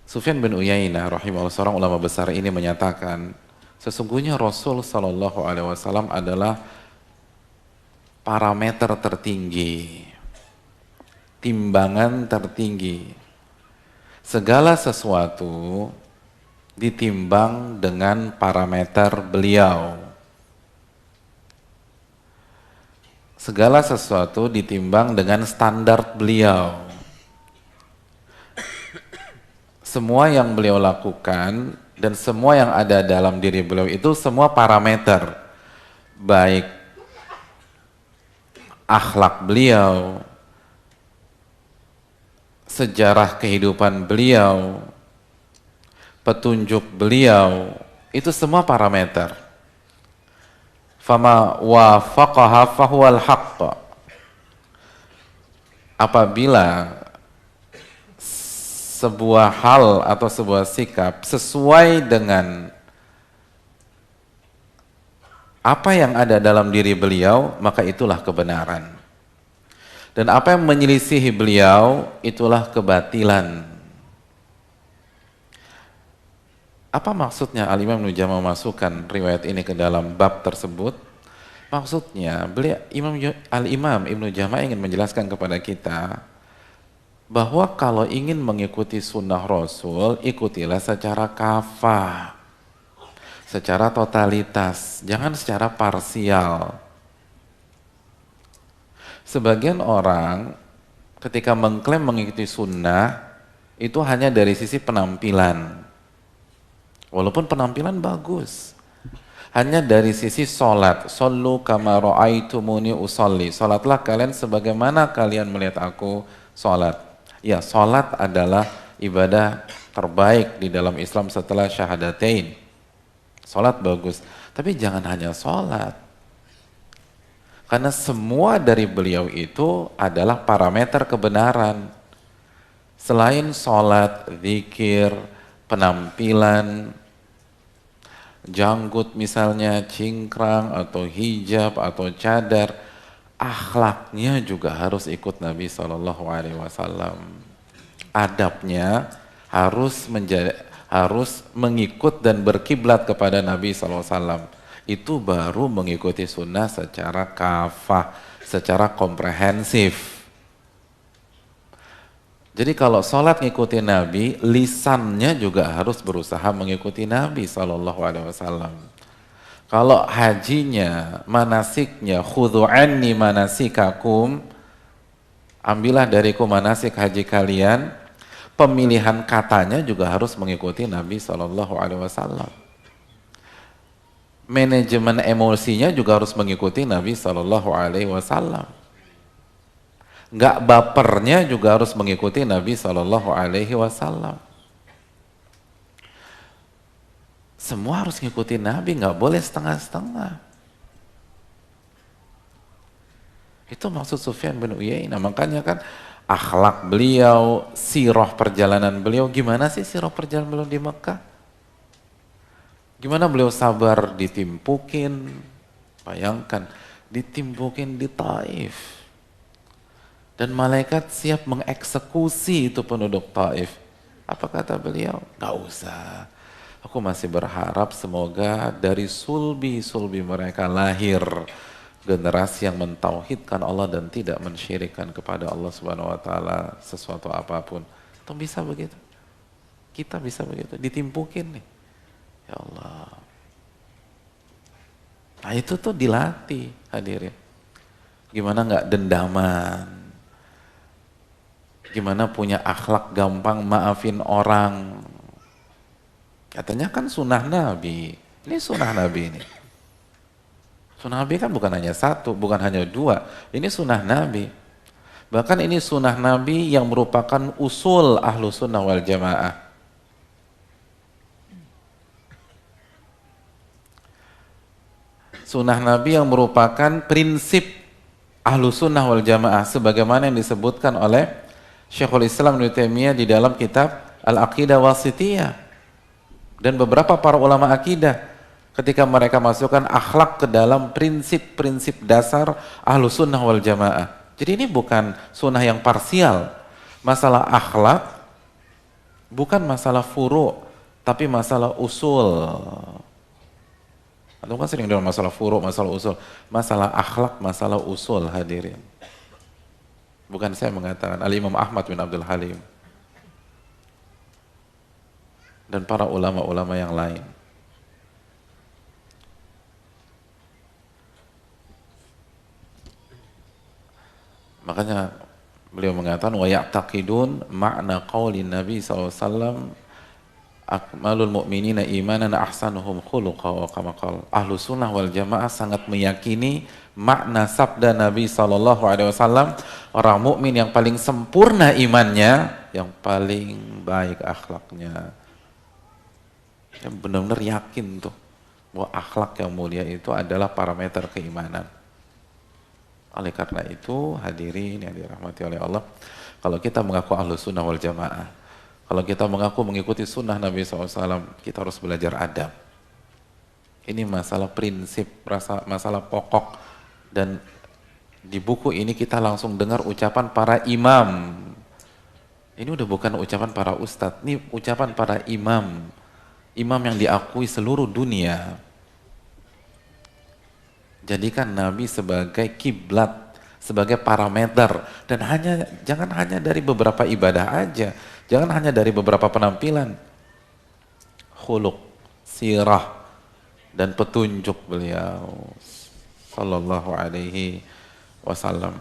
Sufyan bin Uyainah rahimahullah, seorang ulama besar ini menyatakan, sesungguhnya Rasul Shallallahu Alaihi Wasallam adalah parameter tertinggi, timbangan tertinggi. Segala sesuatu ditimbang dengan parameter beliau. Segala sesuatu ditimbang dengan standar beliau. Semua yang beliau lakukan dan semua yang ada dalam diri beliau itu semua parameter, baik akhlak beliau, sejarah kehidupan beliau, petunjuk beliau, itu semua parameter. Fama wafaqaha fahuwal haqq. Apabila sebuah hal atau sebuah sikap sesuai dengan apa yang ada dalam diri beliau, maka itulah kebenaran. Dan apa yang menyelisihi beliau, itulah kebatilan. Apa maksudnya Al-Imam Ibnu Jama'ah memasukkan riwayat ini ke dalam bab tersebut? Maksudnya, Al-Imam Ibnu Jama'ah ingin menjelaskan kepada kita bahwa kalau ingin mengikuti sunnah Rasul, ikutilah secara kafah, secara totalitas, jangan secara parsial. Sebagian orang ketika mengklaim mengikuti sunnah, itu hanya dari sisi penampilan. Walaupun penampilan bagus. Hanya dari sisi sholat. Sallu kama ra'aitumuni usolli. Sholatlah kalian sebagaimana kalian melihat aku sholat. Ya, sholat adalah ibadah terbaik di dalam Islam setelah syahadatain. Sholat bagus, tapi jangan hanya sholat. Karena semua dari beliau itu adalah parameter kebenaran. Selain sholat, zikir, penampilan, janggut misalnya, cingkrang, atau hijab, atau cadar, akhlaknya juga harus ikut Nabi SAW. Adabnya harus mengikut dan berkiblat kepada Nabi SAW. Itu baru mengikuti sunnah secara kafah, secara komprehensif. Jadi kalau sholat ngikuti Nabi, lisannya juga harus berusaha mengikuti Nabi SAW. Kalau hajinya, manasiknya, khudhu anni manasikakum, ambillah dariku manasik haji kalian, pemilihan katanya juga harus mengikuti Nabi SAW. Manajemen emosinya juga harus mengikuti Nabi SAW. Nggak bapernya juga harus mengikuti Nabi SAW. Semua harus ngikutin Nabi, nggak boleh setengah-setengah. Itu maksud Sufyan bin Uyainah. Makanya kan akhlak beliau, sirah perjalanan beliau, gimana sih sirah perjalanan beliau di Mekah? Gimana beliau sabar ditimpukin, bayangkan, ditimpukin di Taif. Dan malaikat siap mengeksekusi itu penduduk Taif. Apa kata beliau? Nggak usah. Aku masih berharap semoga dari sulbi-sulbi mereka lahir generasi yang mentauhidkan Allah dan tidak mensyirikkan kepada Allah Subhanahu wa taala sesuatu apapun. Atau bisa begitu? Kita bisa begitu, ditimpukin nih. Ya Allah. Nah itu tuh dilatih hadirin. Gimana nggak dendaman? Gimana punya akhlak gampang maafin orang? Katanya kan sunnah Nabi. Ini sunnah Nabi ini. Sunnah Nabi kan bukan hanya satu, bukan hanya dua. Ini sunnah Nabi. Bahkan ini sunnah Nabi yang merupakan usul ahlu sunnah wal jamaah. Sunnah Nabi yang merupakan prinsip ahlu sunnah wal jamaah. Sebagaimana yang disebutkan oleh Syekhul Islam Ibnu Taimiyah di dalam kitab Al-Aqidah Wasithiyah. Dan beberapa para ulama akidah ketika mereka masukkan akhlak ke dalam prinsip-prinsip dasar ahlu sunnah wal jamaah. Jadi ini bukan sunnah yang parsial. Masalah akhlak Bukan masalah furu, tapi masalah usul. Atau kan sering dalam masalah furu, masalah usul. Masalah akhlak, masalah usul hadirin. Bukan saya mengatakan, Al-Imam Ahmad bin Abdul Halim. Dan para ulama-ulama yang lain. Makanya beliau mengatakan wa ya'taqidun makna qauli Nabi SAW akmalul mu'minina imanan ahsanuhum khuluqa wa kama qala. Ahlu sunnah wal jamaah sangat meyakini makna sabda Nabi SAW, orang mukmin yang paling sempurna imannya, yang paling baik akhlaknya. Yang benar-benar yakin tuh bahwa akhlak yang mulia itu adalah parameter keimanan. Oleh karena itu, hadirin yang dirahmati oleh Allah, kalau kita mengaku ahlu sunnah wal jamaah, kalau kita mengaku mengikuti sunnah Nabi SAW, kita harus belajar adab. Ini masalah prinsip, masalah pokok, dan di buku ini kita langsung dengar ucapan para imam. Ini udah bukan ucapan para ustadz, ini ucapan para imam. Imam yang diakui seluruh dunia. Jadikan Nabi sebagai kiblat, sebagai parameter, dan jangan hanya dari beberapa ibadah aja, jangan hanya dari beberapa penampilan, khuluq, sirah, dan petunjuk beliau sallallahu alaihi wasallam.